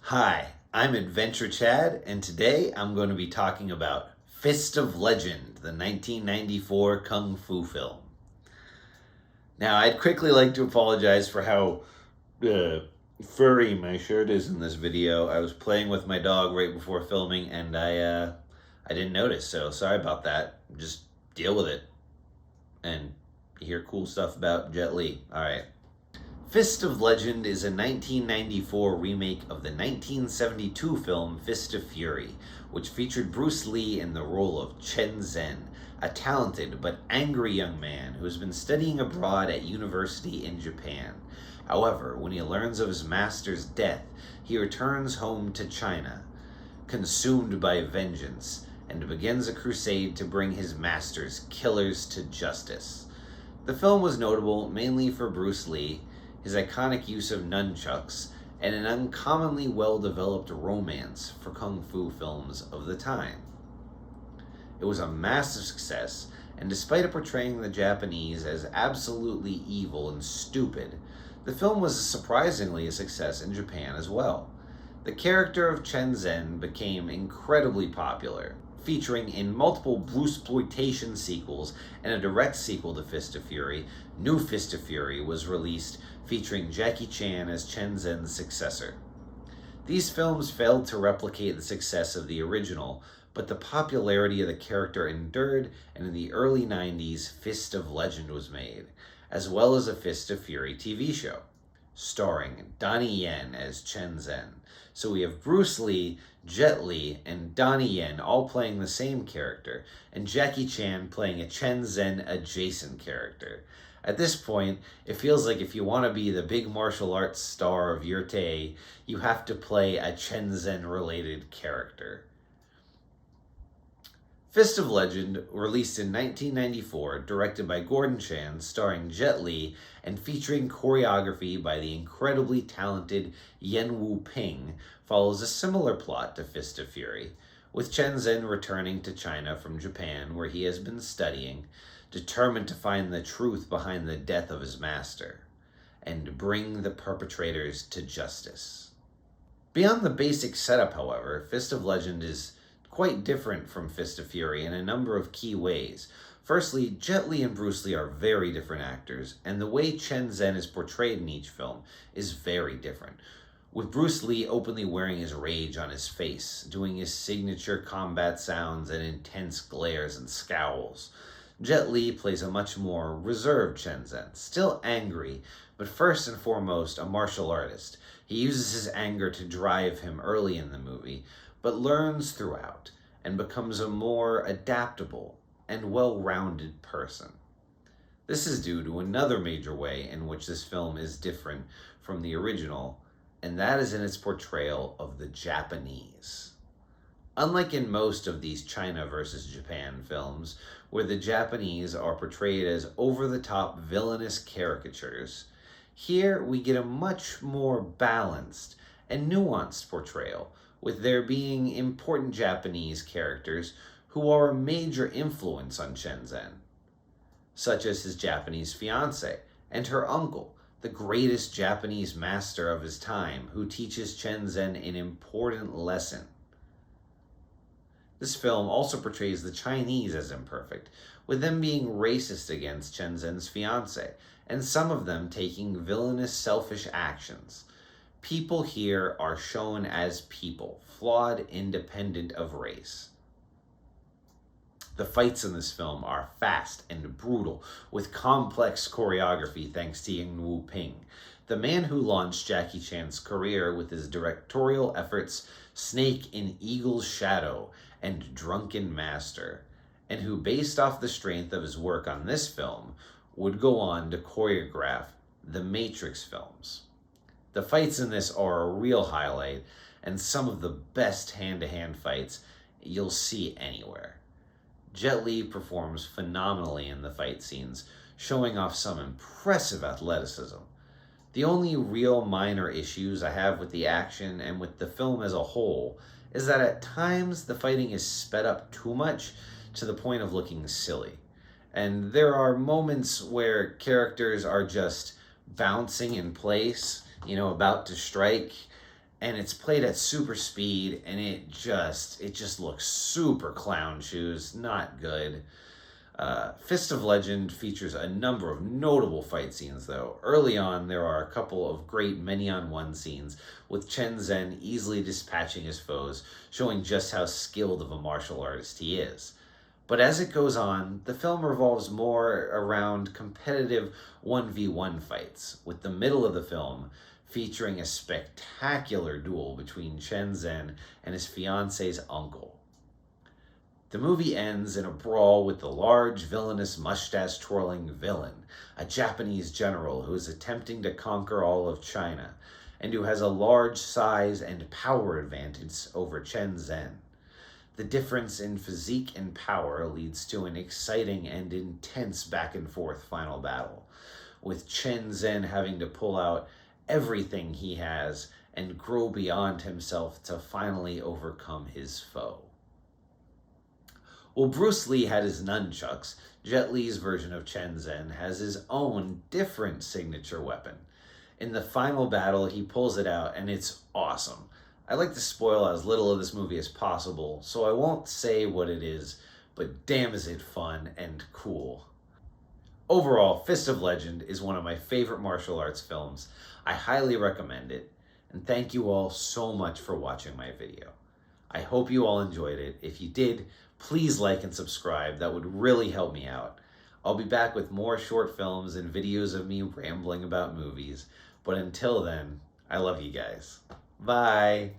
Hi, I'm Adventure Chad, and today I'm going to be talking about Fist of Legend, the 1994 Kung Fu film. Now, I'd quickly like to apologize for how uh, furry my shirt is in this video. I was playing with my dog right before filming, and I didn't notice, so sorry about that. Just deal with it, and hear cool stuff about Jet Li. All right. Fist of Legend is a 1994 remake of the 1972 film Fist of Fury, which featured Bruce Lee in the role of Chen Zhen, a talented but angry young man who has been studying abroad at university in Japan. However, when he learns of his master's death, he returns home to China, consumed by vengeance, and begins a crusade to bring his master's killers to justice. The film was notable mainly for Bruce Lee, his iconic use of nunchucks, and an uncommonly well-developed romance for kung fu films of the time. It was a massive success, and despite it portraying the Japanese as absolutely evil and stupid, the film was surprisingly a success in Japan as well. The character of Chen Zhen became incredibly popular, featuring in multiple Bluesploitation sequels and a direct sequel to Fist of Fury. New Fist of Fury was released, featuring Jackie Chan as Chen Zhen's successor. These films failed to replicate the success of the original, but the popularity of the character endured, and in the early 90s, Fist of Legend was made, as well as a Fist of Fury TV show, starring Donnie Yen as Chen Zhen. So we have Bruce Lee, Jet Li, and Donnie Yen all playing the same character, and Jackie Chan playing a Chen Zhen adjacent character. At this point, it feels like if you want to be the big martial arts star of your day, you have to play a Chen Zhen related character. Fist of Legend, released in 1994, directed by Gordon Chan, starring Jet Li, and featuring choreography by the incredibly talented Yen Wu Ping, follows a similar plot to Fist of Fury, with Chen Zhen returning to China from Japan, where he has been studying, determined to find the truth behind the death of his master, and bring the perpetrators to justice. Beyond the basic setup, however, Fist of Legend is quite different from Fist of Fury in a number of key ways. Firstly, Jet Li and Bruce Lee are very different actors, and the way Chen Zhen is portrayed in each film is very different, with Bruce Lee openly wearing his rage on his face, doing his signature combat sounds and intense glares and scowls. Jet Li plays a much more reserved Chen Zhen, still angry, but first and foremost a martial artist. He uses his anger to drive him early in the movie, but learns throughout and becomes a more adaptable and well-rounded person. This is due to another major way in which this film is different from the original, and that is in its portrayal of the Japanese. Unlike in most of these China versus Japan films, where the Japanese are portrayed as over-the-top villainous caricatures, here we get a much more balanced and nuanced portrayal, with there being important Japanese characters who are a major influence on Chen Zhen, such as his Japanese fiancée and her uncle, the greatest Japanese master of his time, who teaches Chen Zhen an important lesson. This film also portrays the Chinese as imperfect, with them being racist against Chen Zhen's fiancée, and some of them taking villainous, selfish actions. People here are shown as people, flawed, independent of race. The fights in this film are fast and brutal, with complex choreography thanks to Yen Wu Ping, the man who launched Jackie Chan's career with his directorial efforts Snake in Eagle's Shadow and Drunken Master, and who, based off the strength of his work on this film, would go on to choreograph the Matrix films. The fights in this are a real highlight, and some of the best hand-to-hand fights you'll see anywhere. Jet Li performs phenomenally in the fight scenes, showing off some impressive athleticism. The only real minor issues I have with the action and with the film as a whole is that at times the fighting is sped up too much to the point of looking silly. And there are moments where characters are just bouncing in place, about to strike, and it's played at super speed, and it just looks super clown shoes, not good. Fist of Legend features a number of notable fight scenes, though. Early on, there are a couple of great many-on-one scenes, with Chen Zhen easily dispatching his foes, showing just how skilled of a martial artist he is. But as it goes on, the film revolves more around competitive 1v1 fights, with the middle of the film featuring a spectacular duel between Chen Zhen and his fiance's uncle. The movie ends in a brawl with the large, villainous, mustache-twirling villain, a Japanese general who is attempting to conquer all of China, and who has a large size and power advantage over Chen Zhen. The difference in physique and power leads to an exciting and intense back-and-forth final battle, with Chen Zhen having to pull out everything he has and grow beyond himself to finally overcome his foe. While Bruce Lee had his nunchucks, Jet Li's version of Chen Zhen has his own different signature weapon. In the final battle, he pulls it out, and it's awesome. I like to spoil as little of this movie as possible, so I won't say what it is, but damn is it fun and cool. Overall, Fist of Legend is one of my favorite martial arts films. I highly recommend it, and thank you all so much for watching my video. I hope you all enjoyed it. If you did, please like and subscribe. That would really help me out. I'll be back with more short films and videos of me rambling about movies. But until then, I love you guys. Bye.